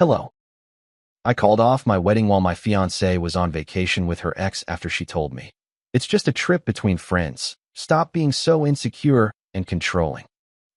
Hello. I called off my wedding while my fiancée was on vacation with her ex after she told me. It's just a trip between friends. Stop being so insecure and controlling.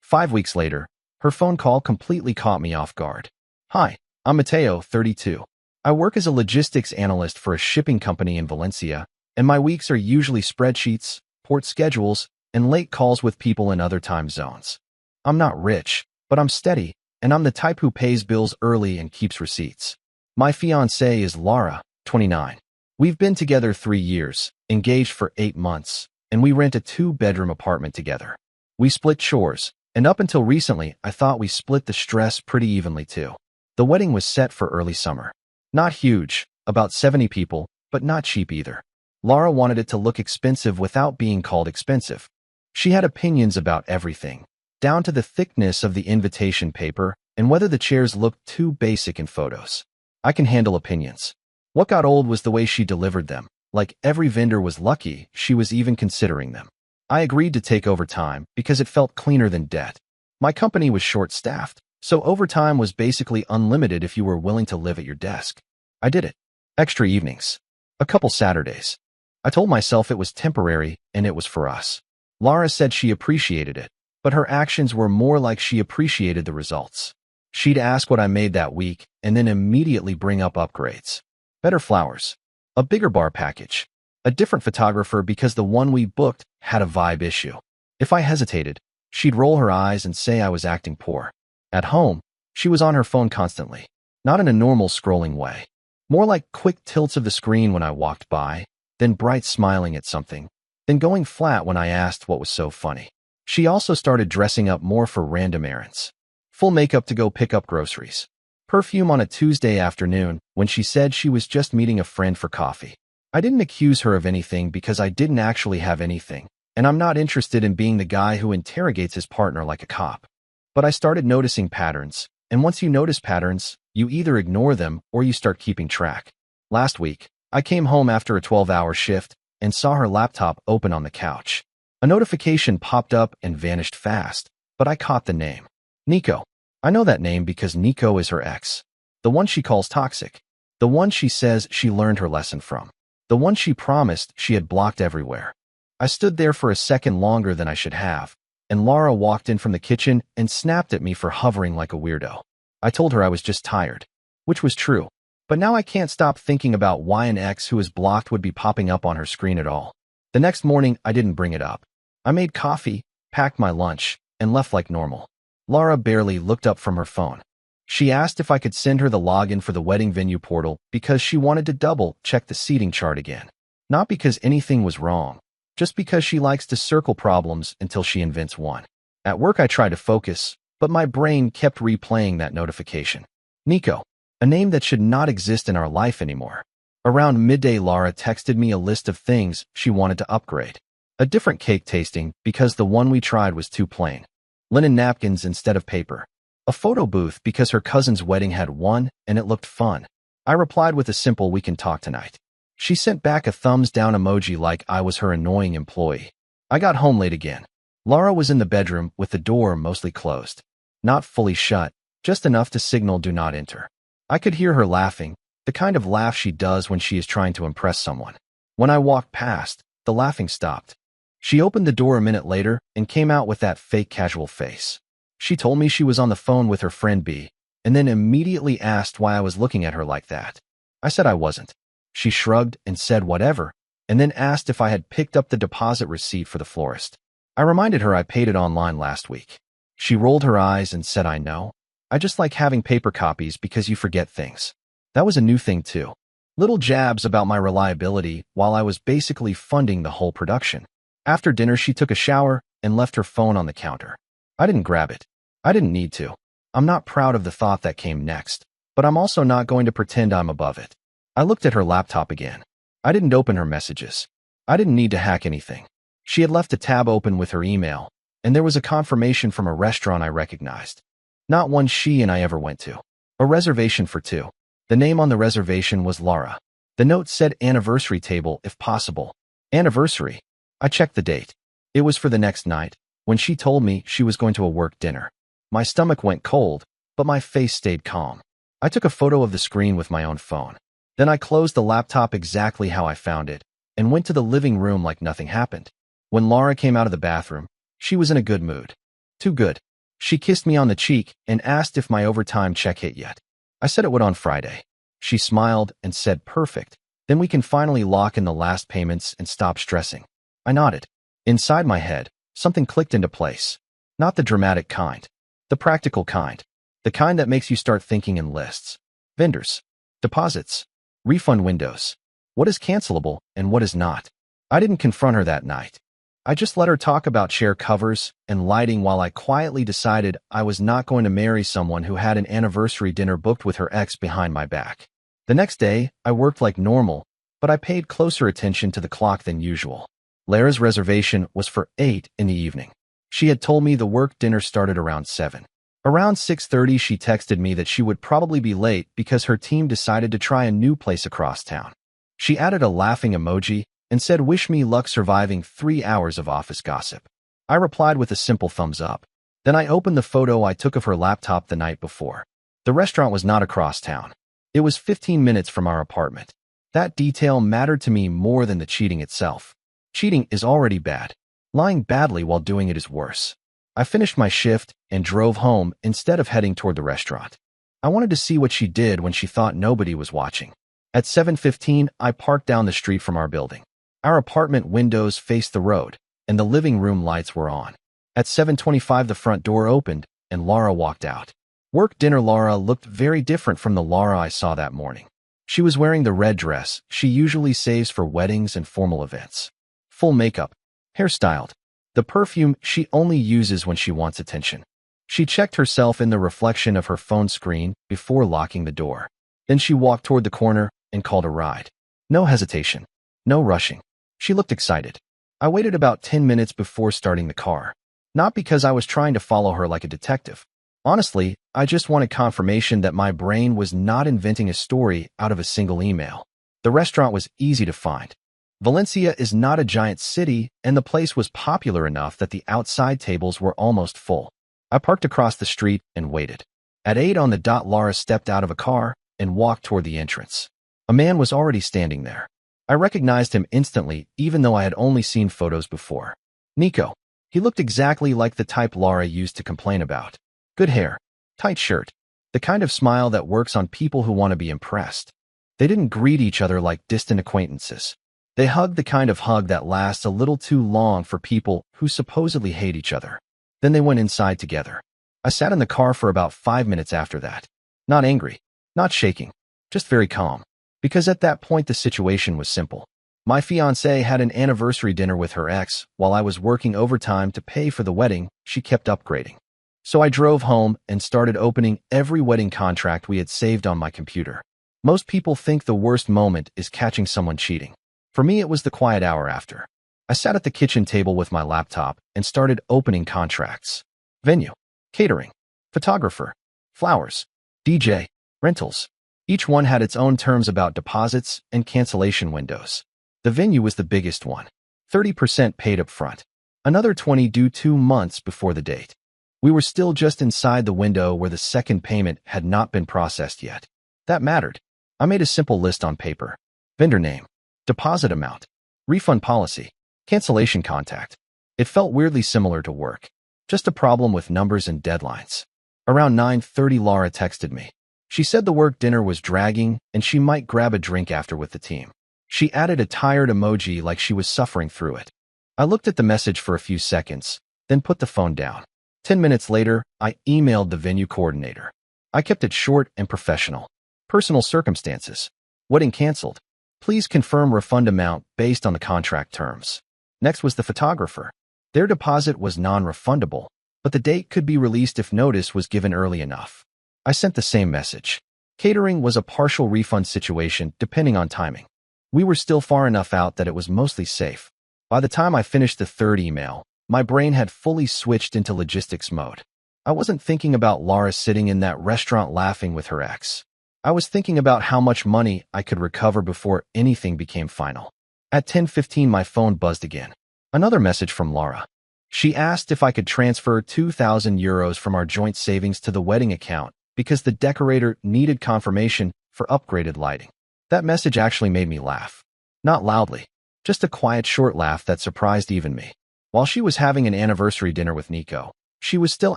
5 weeks later, her phone call completely caught me off guard. Hi, I'm Mateo, 32. I work as a logistics analyst for a shipping company in Valencia, and my weeks are usually spreadsheets, port schedules, and late calls with people in other time zones. I'm not rich, but I'm steady, and I'm the type who pays bills early and keeps receipts. My fiancée is Laura, 29. We've been together 3 years, engaged for 8 months, and we rent a 2-bedroom apartment together. We split chores, and up until recently, I thought we split the stress pretty evenly too. The wedding was set for early summer. Not huge, about 70 people, but not cheap either. Laura wanted it to look expensive without being called expensive. She had opinions about everything, down to the thickness of the invitation paper and whether the chairs looked too basic in photos. I can handle opinions. What got old was the way she delivered them. Like every vendor was lucky she was even considering them. I agreed to take overtime because it felt cleaner than debt. My company was short-staffed, so overtime was basically unlimited if you were willing to live at your desk. I did it. Extra evenings. A couple Saturdays. I told myself it was temporary and it was for us. Laura said she appreciated it, but her actions were more like she appreciated the results. She'd ask what I made that week and then immediately bring up upgrades. Better flowers. A bigger bar package. A different photographer because the one we booked had a vibe issue. If I hesitated, she'd roll her eyes and say I was acting poor. At home, she was on her phone constantly. Not in a normal scrolling way. More like quick tilts of the screen when I walked by, then bright smiling at something, then going flat when I asked what was so funny. She also started dressing up more for random errands. Full makeup to go pick up groceries. Perfume on a Tuesday afternoon when she said she was just meeting a friend for coffee. I didn't accuse her of anything because I didn't actually have anything, and I'm not interested in being the guy who interrogates his partner like a cop. But I started noticing patterns, and once you notice patterns, you either ignore them or you start keeping track. Last week, I came home after a 12-hour shift and saw her laptop open on the couch. A notification popped up and vanished fast, but I caught the name. Nico. I know that name because Nico is her ex. The one she calls toxic. The one she says she learned her lesson from. The one she promised she had blocked everywhere. I stood there for a second longer than I should have, and Laura walked in from the kitchen and snapped at me for hovering like a weirdo. I told her I was just tired, which was true, but now I can't stop thinking about why an ex who is blocked would be popping up on her screen at all. The next morning, I didn't bring it up. I made coffee, packed my lunch, and left like normal. Laura barely looked up from her phone. She asked if I could send her the login for the wedding venue portal because she wanted to double-check the seating chart again. Not because anything was wrong, just because she likes to circle problems until she invents one. At work I tried to focus, but my brain kept replaying that notification. Nico, a name that should not exist in our life anymore. Around midday Laura texted me a list of things she wanted to upgrade. A different cake tasting because the one we tried was too plain. Linen napkins instead of paper. A photo booth because her cousin's wedding had one and it looked fun. I replied with a simple "we can talk tonight." She sent back a thumbs down emoji like I was her annoying employee. I got home late again. Laura was in the bedroom with the door mostly closed. Not fully shut, just enough to signal do not enter. I could hear her laughing, the kind of laugh she does when she is trying to impress someone. When I walked past, the laughing stopped. She opened the door a minute later and came out with that fake casual face. She told me she was on the phone with her friend B, and then immediately asked why I was looking at her like that. I said I wasn't. She shrugged and said whatever, and then asked if I had picked up the deposit receipt for the florist. I reminded her I paid it online last week. She rolled her eyes and said I know. I just like having paper copies because you forget things. That was a new thing too. Little jabs about my reliability while I was basically funding the whole production. After dinner, she took a shower and left her phone on the counter. I didn't grab it. I didn't need to. I'm not proud of the thought that came next, but I'm also not going to pretend I'm above it. I looked at her laptop again. I didn't open her messages. I didn't need to hack anything. She had left a tab open with her email, and there was a confirmation from a restaurant I recognized. Not one she and I ever went to. A reservation for 2. The name on the reservation was Laura. The note said anniversary table if possible. Anniversary. I checked the date. It was for the next night, when she told me she was going to a work dinner. My stomach went cold, but my face stayed calm. I took a photo of the screen with my own phone. Then I closed the laptop exactly how I found it and went to the living room like nothing happened. When Laura came out of the bathroom, she was in a good mood. Too good. She kissed me on the cheek and asked if my overtime check hit yet. I said it would on Friday. She smiled and said, "Perfect. Then we can finally lock in the last payments and stop stressing." I nodded. Inside my head, something clicked into place. Not the dramatic kind. The practical kind. The kind that makes you start thinking in lists. Vendors. Deposits. Refund windows. What is cancelable and what is not? I didn't confront her that night. I just let her talk about chair covers and lighting while I quietly decided I was not going to marry someone who had an anniversary dinner booked with her ex behind my back. The next day, I worked like normal, but I paid closer attention to the clock than usual. Lara's reservation was for 8 in the evening. She had told me the work dinner started around 7. Around 6:30, she texted me that she would probably be late because her team decided to try a new place across town. She added a laughing emoji and said, "Wish me luck surviving 3 hours of office gossip." I replied with a simple thumbs up. Then I opened the photo I took of her laptop the night before. The restaurant was not across town. It was 15 minutes from our apartment. That detail mattered to me more than the cheating itself. Cheating is already bad. Lying badly while doing it is worse. I finished my shift and drove home instead of heading toward the restaurant. I wanted to see what she did when she thought nobody was watching. At 7:15, I parked down the street from our building. Our apartment windows faced the road, and the living room lights were on. At 7:25, the front door opened, and Laura walked out. Work dinner Laura looked very different from the Laura I saw that morning. She was wearing the red dress she usually saves for weddings and formal events. Full makeup, hairstyled. The perfume she only uses when she wants attention. She checked herself in the reflection of her phone screen before locking the door. Then she walked toward the corner and called a ride. No hesitation. No rushing. She looked excited. I waited about 10 minutes before starting the car. Not because I was trying to follow her like a detective. Honestly, I just wanted confirmation that my brain was not inventing a story out of a single email. The restaurant was easy to find. Valencia is not a giant city, and the place was popular enough that the outside tables were almost full. I parked across the street and waited. At 8 on the dot, Laura stepped out of a car and walked toward the entrance. A man was already standing there. I recognized him instantly, even though I had only seen photos before. Nico. He looked exactly like the type Laura used to complain about. Good hair, tight shirt, the kind of smile that works on people who want to be impressed. They didn't greet each other like distant acquaintances. They hugged the kind of hug that lasts a little too long for people who supposedly hate each other. Then they went inside together. I sat in the car for about 5 minutes after that. Not angry, not shaking, just very calm. Because at that point the situation was simple. My fiancée had an anniversary dinner with her ex while I was working overtime to pay for the wedding she kept upgrading. So I drove home and started opening every wedding contract we had saved on my computer. Most people think the worst moment is catching someone cheating. For me, it was the quiet hour after. I sat at the kitchen table with my laptop and started opening contracts. Venue, catering, photographer, flowers, DJ, rentals. Each one had its own terms about deposits and cancellation windows. The venue was the biggest one. 30% paid up front. Another 20% due 2 months before the date. We were still just inside the window where the second payment had not been processed yet. That mattered. I made a simple list on paper. Vendor name, deposit amount, refund policy, cancellation contact. It felt weirdly similar to work. Just a problem with numbers and deadlines. Around 9:30, Laura texted me. She said the work dinner was dragging and she might grab a drink after with the team. She added a tired emoji like she was suffering through it. I looked at the message for a few seconds, then put the phone down. 10 minutes later, I emailed the venue coordinator. I kept it short and professional. Personal circumstances. Wedding canceled. Please confirm refund amount based on the contract terms. Next was the photographer. Their deposit was non-refundable, but the date could be released if notice was given early enough. I sent the same message. Catering was a partial refund situation depending on timing. We were still far enough out that it was mostly safe. By the time I finished the third email, my brain had fully switched into logistics mode. I wasn't thinking about Laura sitting in that restaurant laughing with her ex. I was thinking about how much money I could recover before anything became final. At 10:15, my phone buzzed again. Another message from Laura. She asked if I could transfer €2,000 from our joint savings to the wedding account because the decorator needed confirmation for upgraded lighting. That message actually made me laugh. Not loudly, just a quiet short laugh that surprised even me. While she was having an anniversary dinner with Nico, she was still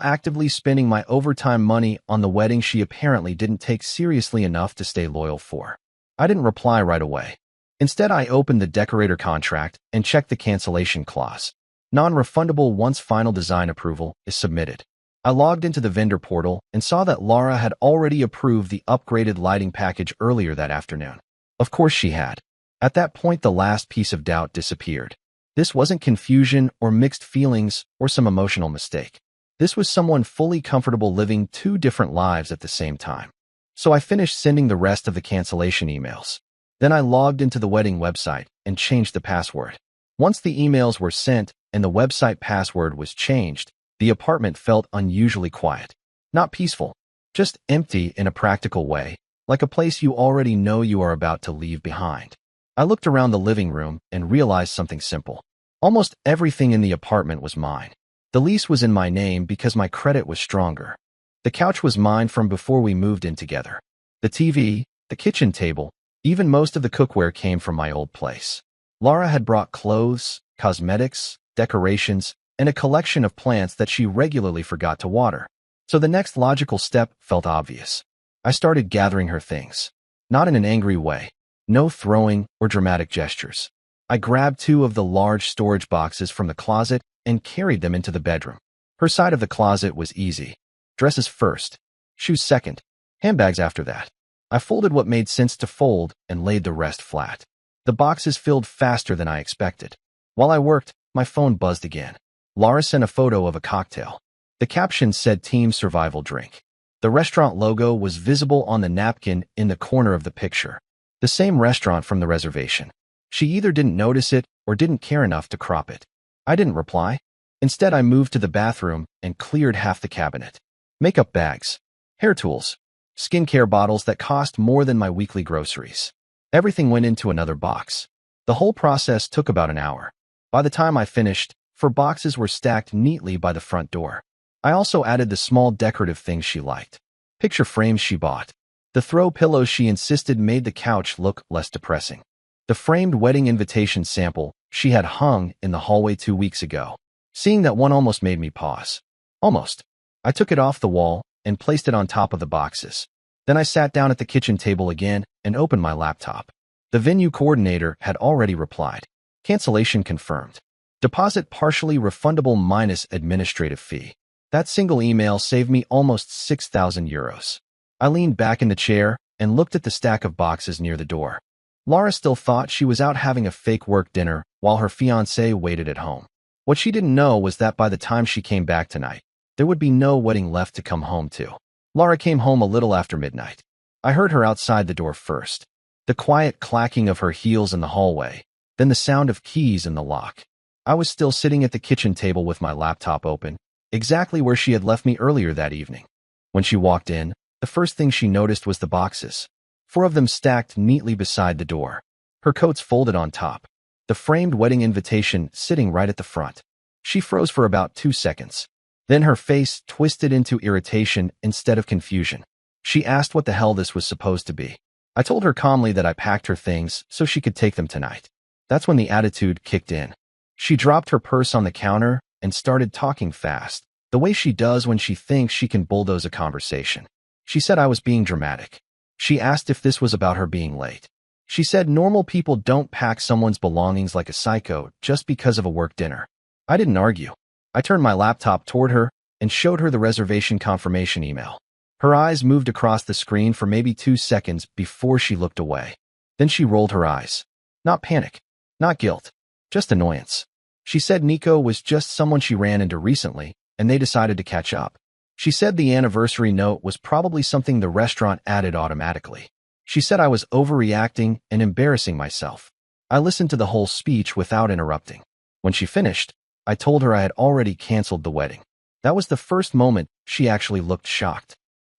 actively spending my overtime money on the wedding she apparently didn't take seriously enough to stay loyal for. I didn't reply right away. Instead, I opened the decorator contract and checked the cancellation clause. Non-refundable once final design approval is submitted. I logged into the vendor portal and saw that Laura had already approved the upgraded lighting package earlier that afternoon. Of course she had. At that point, the last piece of doubt disappeared. This wasn't confusion or mixed feelings or some emotional mistake. This was someone fully comfortable living two different lives at the same time. So I finished sending the rest of the cancellation emails. Then I logged into the wedding website and changed the password. Once the emails were sent and the website password was changed, the apartment felt unusually quiet. Not peaceful, just empty in a practical way, like a place you already know you are about to leave behind. I looked around the living room and realized something simple. Almost everything in the apartment was mine. The lease was in my name because my credit was stronger. The couch was mine from before we moved in together. The TV, the kitchen table, even most of the cookware came from my old place. Laura had brought clothes, cosmetics, decorations, and a collection of plants that she regularly forgot to water. So the next logical step felt obvious. I started gathering her things. Not in an angry way. No throwing or dramatic gestures. I grabbed 2 of the large storage boxes from the closet and carried them into the bedroom. Her side of the closet was easy. Dresses first, shoes second, handbags after that. I folded what made sense to fold and laid the rest flat. The boxes filled faster than I expected. While I worked, my phone buzzed again. Laura sent a photo of a cocktail. The caption said Team Survival Drink. The restaurant logo was visible on the napkin in the corner of the picture. The same restaurant from the reservation. She either didn't notice it or didn't care enough to crop it. I didn't reply. Instead, I moved to the bathroom and cleared half the cabinet. Makeup bags, hair tools, skincare bottles that cost more than my weekly groceries. Everything went into another box. The whole process took about an hour. By the time I finished, 4 boxes were stacked neatly by the front door. I also added the small decorative things she liked. Picture frames she bought. The throw pillows she insisted made the couch look less depressing. The framed wedding invitation sample she had hung in the hallway 2 weeks ago. Seeing that one almost made me pause. Almost. I took it off the wall and placed it on top of the boxes. Then I sat down at the kitchen table again and opened my laptop. The venue coordinator had already replied. Cancellation confirmed. Deposit partially refundable minus administrative fee. That single email saved me almost 6,000 euros. I leaned back in the chair and looked at the stack of boxes near the door. Laura still thought she was out having a fake work dinner while her fiancé waited at home. What she didn't know was that by the time she came back tonight, there would be no wedding left to come home to. Laura came home a little after midnight. I heard her outside the door first. The quiet clacking of her heels in the hallway, then the sound of keys in the lock. I was still sitting at the kitchen table with my laptop open, exactly where she had left me earlier that evening. When she walked in, the first thing she noticed was the boxes. 4 of them stacked neatly beside the door. Her coats folded on top. The framed wedding invitation sitting right at the front. She froze for about 2 seconds. Then her face twisted into irritation instead of confusion. She asked what the hell this was supposed to be. I told her calmly that I packed her things so she could take them tonight. That's when the attitude kicked in. She dropped her purse on the counter and started talking fast, the way she does when she thinks she can bulldoze a conversation. She said I was being dramatic. She asked if this was about her being late. She said normal people don't pack someone's belongings like a psycho just because of a work dinner. I didn't argue. I turned my laptop toward her and showed her the reservation confirmation email. Her eyes moved across the screen for maybe 2 seconds before she looked away. Then she rolled her eyes. Not panic, not guilt, just annoyance. She said Nico was just someone she ran into recently, and they decided to catch up. She said the anniversary note was probably something the restaurant added automatically. She said I was overreacting and embarrassing myself. I listened to the whole speech without interrupting. When she finished, I told her I had already canceled the wedding. That was the first moment she actually looked shocked.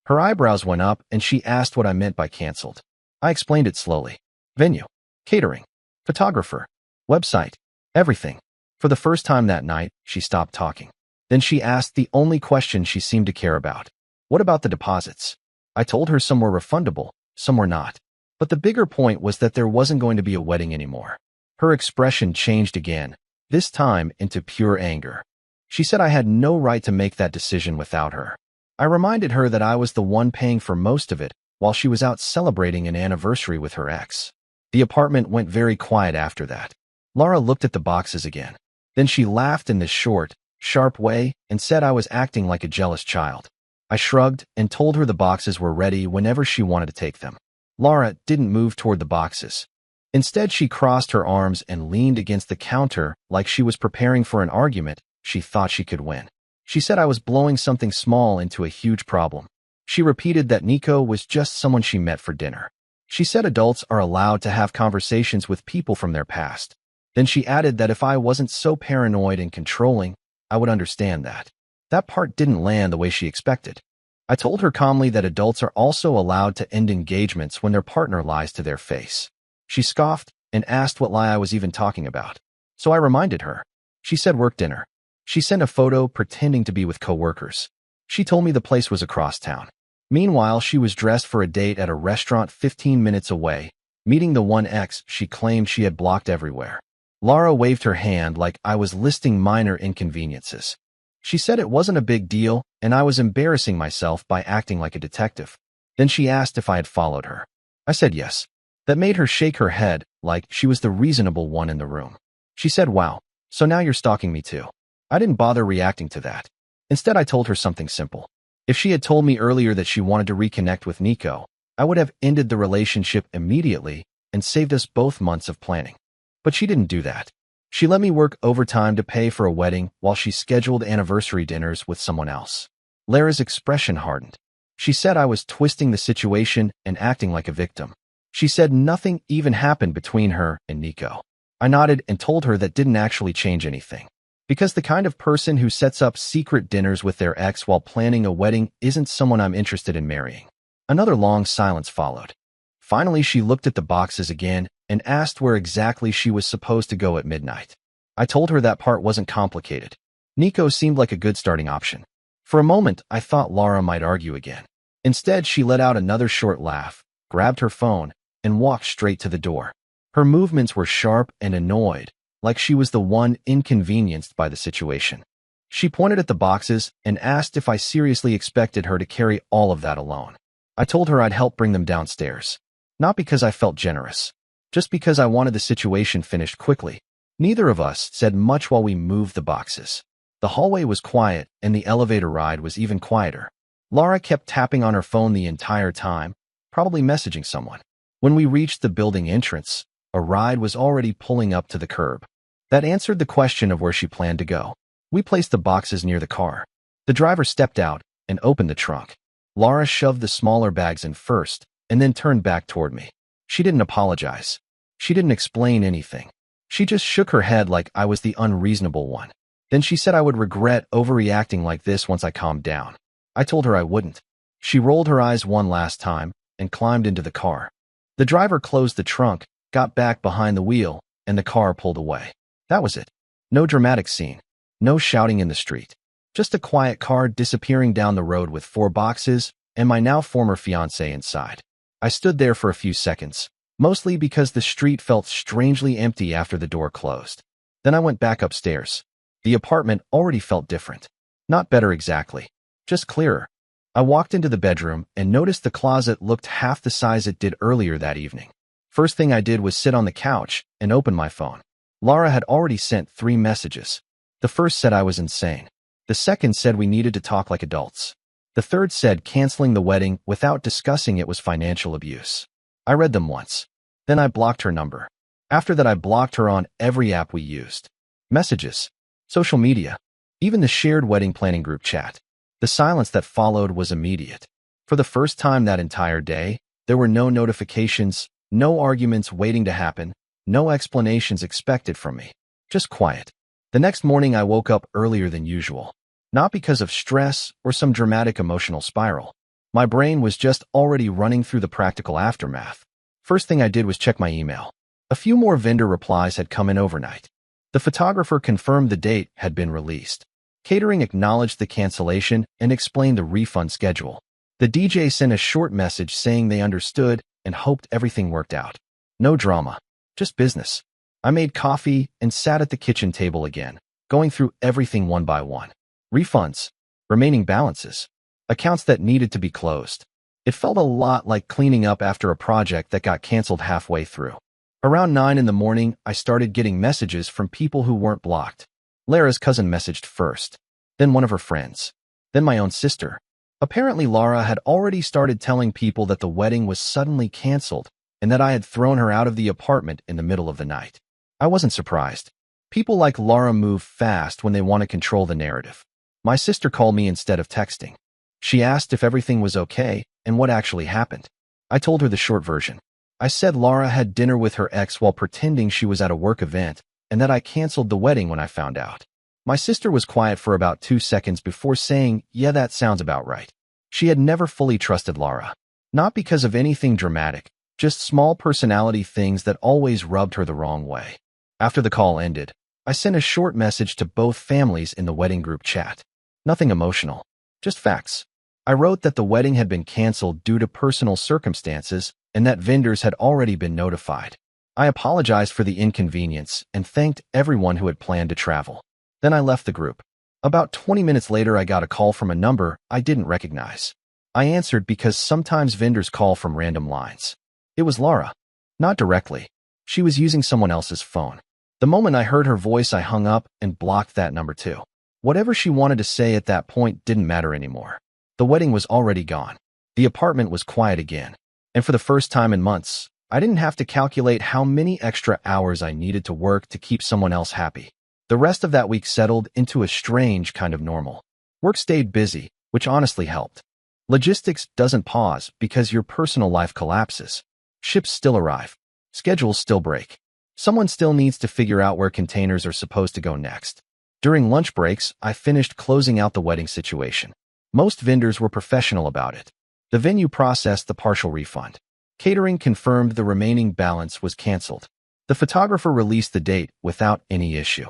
Her eyebrows went up and she asked what I meant by canceled. I explained it slowly. Venue, catering, photographer, website, everything. For the first time that night, she stopped talking. Then she asked the only question she seemed to care about. What about the deposits? I told her some were refundable, some were not. But the bigger point was that there wasn't going to be a wedding anymore. Her expression changed again, this time into pure anger. She said I had no right to make that decision without her. I reminded her that I was the one paying for most of it while she was out celebrating an anniversary with her ex. The apartment went very quiet after that. Laura looked at the boxes again. Then she laughed in this short, sharp way and said I was acting like a jealous child. I shrugged and told her the boxes were ready whenever she wanted to take them. Laura didn't move toward the boxes. Instead, she crossed her arms and leaned against the counter like she was preparing for an argument she thought she could win. She said I was blowing something small into a huge problem. She repeated that Nico was just someone she met for dinner. She said adults are allowed to have conversations with people from their past. Then she added that if I wasn't so paranoid and controlling, I would understand that. That part didn't land the way she expected. I told her calmly that adults are also allowed to end engagements when their partner lies to their face. She scoffed and asked what lie I was even talking about. So I reminded her. She said work dinner. She sent a photo pretending to be with coworkers. She told me the place was across town. Meanwhile, she was dressed for a date at a restaurant 15 minutes away, meeting the one ex she claimed she had blocked everywhere. Laura waved her hand like I was listing minor inconveniences. She said it wasn't a big deal and I was embarrassing myself by acting like a detective. Then she asked if I had followed her. I said yes. That made her shake her head like she was the reasonable one in the room. She said, "Wow, so now you're stalking me too." I didn't bother reacting to that. Instead, I told her something simple. If she had told me earlier that she wanted to reconnect with Nico, I would have ended the relationship immediately and saved us both months of planning. But she didn't do that. She let me work overtime to pay for a wedding while she scheduled anniversary dinners with someone else. Lara's expression hardened. She said I was twisting the situation and acting like a victim. She said nothing even happened between her and Nico. I nodded and told her that didn't actually change anything. Because the kind of person who sets up secret dinners with their ex while planning a wedding isn't someone I'm interested in marrying. Another long silence followed. Finally, she looked at the boxes again and asked where exactly she was supposed to go at midnight. I told her that part wasn't complicated. Nico seemed like a good starting option. For a moment, I thought Laura might argue again. Instead, she let out another short laugh, grabbed her phone, and walked straight to the door. Her movements were sharp and annoyed, like she was the one inconvenienced by the situation. She pointed at the boxes and asked if I seriously expected her to carry all of that alone. I told her I'd help bring them downstairs. Not because I felt generous, just because I wanted the situation finished quickly. Neither of us said much while we moved the boxes. The hallway was quiet and the elevator ride was even quieter. Laura kept tapping on her phone the entire time, probably messaging someone. When we reached the building entrance, a ride was already pulling up to the curb. That answered the question of where she planned to go. We placed the boxes near the car. The driver stepped out and opened the trunk. Laura shoved the smaller bags in first and then turned back toward me. She didn't apologize. She didn't explain anything. She just shook her head like I was the unreasonable one. Then she said I would regret overreacting like this once I calmed down. I told her I wouldn't. She rolled her eyes one last time and climbed into the car. The driver closed the trunk, got back behind the wheel, and the car pulled away. That was it. No dramatic scene. No shouting in the street. Just a quiet car disappearing down the road with 4 boxes and my now former fiancé inside. I stood there for a few seconds, mostly because the street felt strangely empty after the door closed. Then I went back upstairs. The apartment already felt different. Not better exactly, just clearer. I walked into the bedroom and noticed the closet looked half the size it did earlier that evening. First thing I did was sit on the couch and open my phone. Laura had already sent 3 messages. The first said I was insane. The second said we needed to talk like adults. The third said canceling the wedding without discussing it was financial abuse. I read them once. Then I blocked her number. After that, I blocked her on every app we used. Messages, social media, even the shared wedding planning group chat. The silence that followed was immediate. For the first time that entire day, there were no notifications, no arguments waiting to happen, no explanations expected from me. Just quiet. The next morning, I woke up earlier than usual. Not because of stress or some dramatic emotional spiral. My brain was just already running through the practical aftermath. First thing I did was check my email. A few more vendor replies had come in overnight. The photographer confirmed the date had been released. Catering acknowledged the cancellation and explained the refund schedule. The DJ sent a short message saying they understood and hoped everything worked out. No drama, just business. I made coffee and sat at the kitchen table again, going through everything one by one. Refunds, remaining balances, accounts that needed to be closed. It felt a lot like cleaning up after a project that got canceled halfway through. Around 9 in the morning, I started getting messages from people who weren't blocked. Lara's cousin messaged first, then one of her friends, then my own sister. Apparently, Lara had already started telling people that the wedding was suddenly canceled and that I had thrown her out of the apartment in the middle of the night. I wasn't surprised. People like Lara move fast when they want to control the narrative. My sister called me instead of texting. She asked if everything was okay and what actually happened. I told her the short version. I said Lara had dinner with her ex while pretending she was at a work event and that I canceled the wedding when I found out. My sister was quiet for about 2 seconds before saying, "Yeah, that sounds about right." She had never fully trusted Lara. Not because of anything dramatic, just small personality things that always rubbed her the wrong way. After the call ended, I sent a short message to both families in the wedding group chat. Nothing emotional, just facts. I wrote that the wedding had been canceled due to personal circumstances and that vendors had already been notified. I apologized for the inconvenience and thanked everyone who had planned to travel. Then I left the group. About 20 minutes later, I got a call from a number I didn't recognize. I answered because sometimes vendors call from random lines. It was Lara. Not directly. She was using someone else's phone. The moment I heard her voice, I hung up and blocked that number too. Whatever she wanted to say at that point didn't matter anymore. The wedding was already gone. The apartment was quiet again. And for the first time in months, I didn't have to calculate how many extra hours I needed to work to keep someone else happy. The rest of that week settled into a strange kind of normal. Work stayed busy, which honestly helped. Logistics doesn't pause because your personal life collapses. Ships still arrive. Schedules still break. Someone still needs to figure out where containers are supposed to go next. During lunch breaks, I finished closing out the wedding situation. Most vendors were professional about it. The venue processed the partial refund. Catering confirmed the remaining balance was canceled. The photographer released the date without any issue.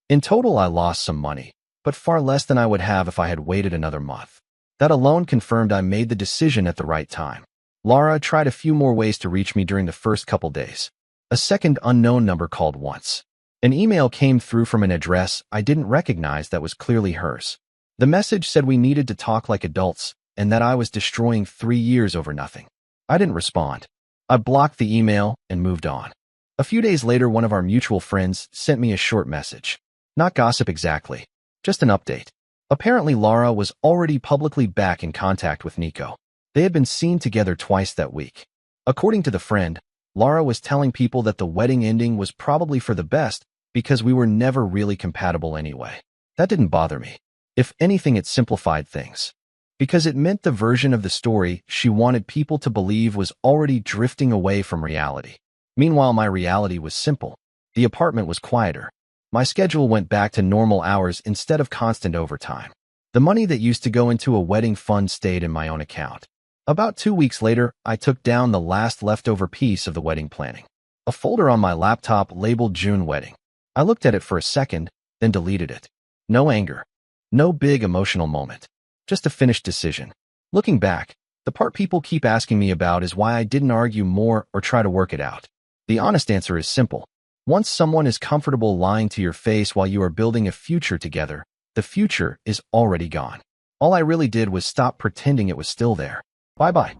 In total, I lost some money, but far less than I would have if I had waited another month. That alone confirmed I made the decision at the right time. Lara tried a few more ways to reach me during the first couple days. A second unknown number called once. An email came through from an address I didn't recognize that was clearly hers. The message said we needed to talk like adults and that I was destroying 3 years over nothing. I didn't respond. I blocked the email and moved on. A few days later, one of our mutual friends sent me a short message. Not gossip exactly, just an update. Apparently, Lara was already publicly back in contact with Nico. They had been seen together twice that week. According to the friend, Lara was telling people that the wedding ending was probably for the best because we were never really compatible anyway. That didn't bother me. If anything, it simplified things. Because it meant the version of the story she wanted people to believe was already drifting away from reality. Meanwhile, my reality was simple. The apartment was quieter. My schedule went back to normal hours instead of constant overtime. The money that used to go into a wedding fund stayed in my own account. About 2 weeks later, I took down the last leftover piece of the wedding planning. A folder on my laptop labeled June wedding. I looked at it for a second, then deleted it. No anger. No big emotional moment. Just a finished decision. Looking back, the part people keep asking me about is why I didn't argue more or try to work it out. The honest answer is simple. Once someone is comfortable lying to your face while you are building a future together, the future is already gone. All I really did was stop pretending it was still there. Bye-bye.